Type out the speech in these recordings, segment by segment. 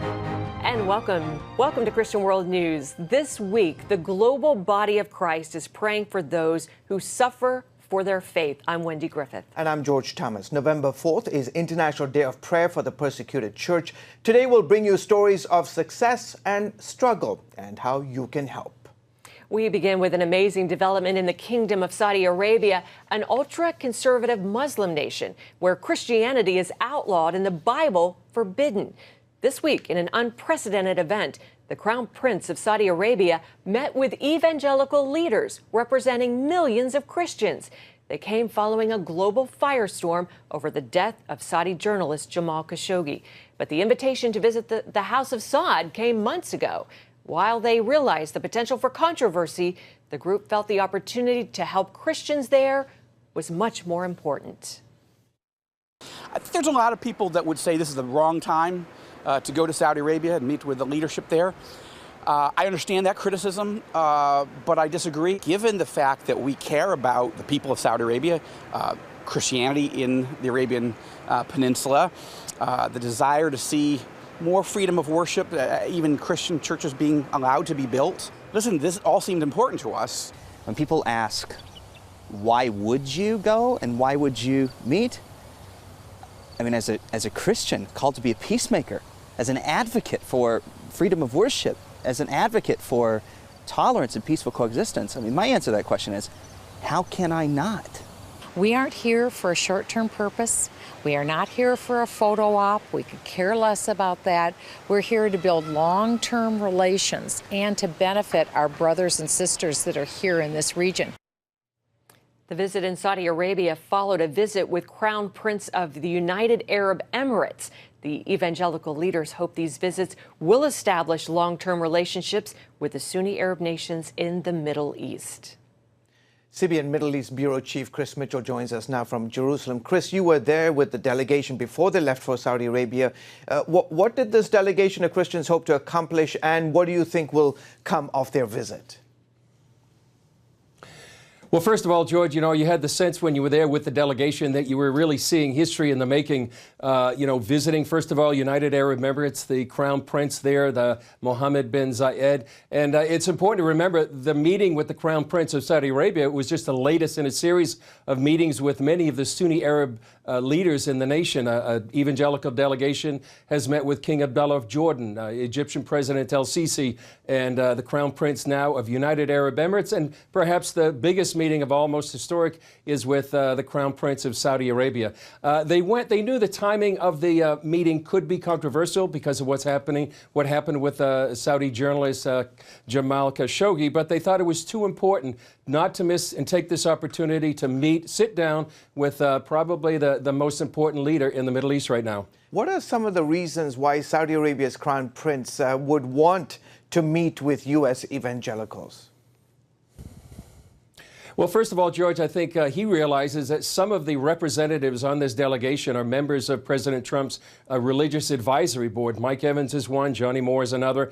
And welcome to Christian World News. This week, the global body of Christ is praying for those who suffer for their faith. I'm Wendy Griffith. And I'm George Thomas. November 4th is International Day of Prayer for the Persecuted Church. Today we'll bring you stories of success and struggle and how you can help. We begin with an amazing development in the Kingdom of Saudi Arabia, an ultra-conservative Muslim nation where Christianity is outlawed and the Bible forbidden. This week, in an unprecedented event, the Crown Prince of Saudi Arabia met with evangelical leaders representing millions of Christians. They came following a global firestorm over the death of Saudi journalist Jamal Khashoggi. But the invitation to visit the House of Saud came months ago. While they realized the potential for controversy, the group felt the opportunity to help Christians there was much more important. I think there's a lot of people that would say this is the wrong time to go to Saudi Arabia and meet with the leadership there. I understand that criticism, but I disagree. Given the fact that we care about the people of Saudi Arabia, Christianity in the Arabian Peninsula, the desire to see more freedom of worship, even Christian churches being allowed to be built. Listen, this all seemed important to us. When people ask, why would you go and why would you meet? I mean, as a Christian called to be a peacemaker, as an advocate for freedom of worship, as an advocate for tolerance and peaceful coexistence, I mean, my answer to that question is, how can I not? We aren't here for a short-term purpose. We are not here for a photo op. We could care less about that. We're here to build long-term relations and to benefit our brothers and sisters that are here in this region. The visit in Saudi Arabia followed a visit with Crown Prince of the United Arab Emirates. The evangelical leaders hope these visits will establish long-term relationships with the Sunni Arab nations in the Middle East. CBN Middle East Bureau Chief Chris Mitchell joins us now from Jerusalem. Chris, you were there with the delegation before they left for Saudi Arabia. What did this delegation of Christians hope to accomplish, and what do you think will come of their visit? Well, first of all, George, you had the sense when you were there with the delegation that you were really seeing history in the making, visiting, first of all, United Arab Emirates, the Crown Prince there, the Mohammed bin Zayed. And it's important to remember the meeting with the Crown Prince of Saudi Arabia was just the latest in a series of meetings with many of the Sunni Arab leaders in the nation. An evangelical delegation has met with King Abdullah of Jordan, Egyptian President El-Sisi, and the Crown Prince now of United Arab Emirates. And perhaps the biggest meeting of all, most historic, is with the Crown Prince of Saudi Arabia. They knew the timing of the meeting could be controversial because of what happened with Saudi journalist Jamal Khashoggi, but they thought it was too important not to miss and take this opportunity to sit down with probably the most important leader in the Middle East right now. What are some of the reasons why Saudi Arabia's Crown Prince would want to meet with U.S. evangelicals? Well, first of all, George, I think he realizes that some of the representatives on this delegation are members of President Trump's religious advisory board. Mike Evans is one, Johnny Moore is another.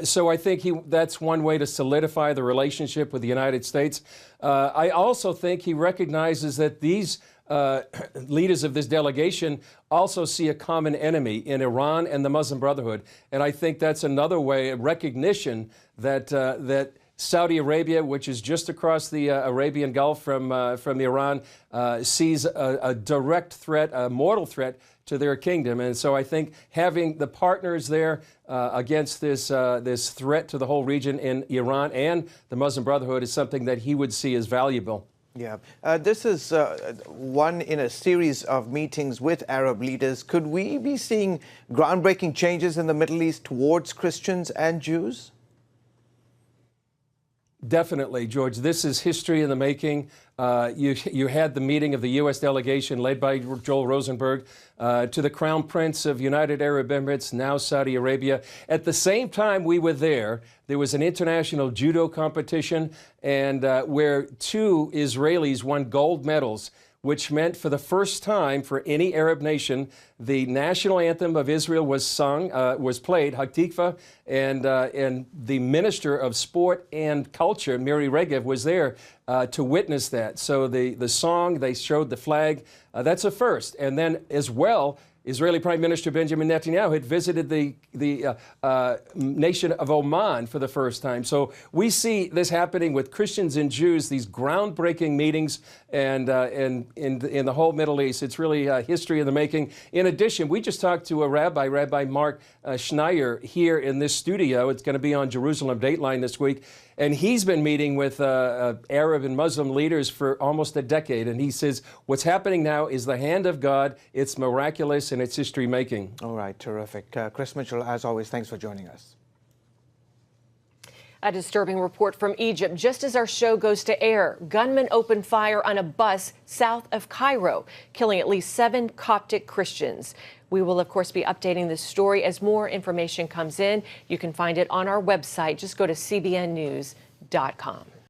So I think that's one way to solidify the relationship with the United States. I also think he recognizes that these leaders of this delegation also see a common enemy in Iran and the Muslim Brotherhood. And I think that's another way, a recognition that Saudi Arabia, which is just across the Arabian Gulf from Iran, sees a direct threat, a mortal threat to their kingdom. And so I think having the partners there against this threat to the whole region in Iran and the Muslim Brotherhood is something that he would see as valuable. Yeah, this is one in a series of meetings with Arab leaders. Could we be seeing groundbreaking changes in the Middle East towards Christians and Jews? Definitely, George. This is history in the making. You had the meeting of the U.S. delegation led by Joel Rosenberg to the Crown Prince of United Arab Emirates, now Saudi Arabia. At the same time we were there was an international judo competition and where two Israelis won gold medals, which meant for the first time for any Arab nation, the national anthem of Israel was sung, was played, Hatikva, and the Minister of Sport and Culture, Miri Regev, was there to witness that. So the song, they showed the flag. That's a first. And then as well, Israeli Prime Minister Benjamin Netanyahu had visited the nation of Oman for the first time. So we see this happening with Christians and Jews, these groundbreaking meetings, and in the whole Middle East. It's really history in the making. In addition, we just talked to a rabbi, Rabbi Mark Schneier, here in this studio. It's going to be on Jerusalem Dateline this week. And he's been meeting with Arab and Muslim leaders for almost a decade. And he says what's happening now is the hand of God. It's miraculous and it's history making. All right, terrific. Chris Mitchell, as always, thanks for joining us. A disturbing report from Egypt. Just as our show goes to air, gunmen opened fire on a bus south of Cairo, killing at least 7 Coptic Christians. We will, of course, be updating this story as more information comes in. You can find it on our website. Just go to cbnnews.com.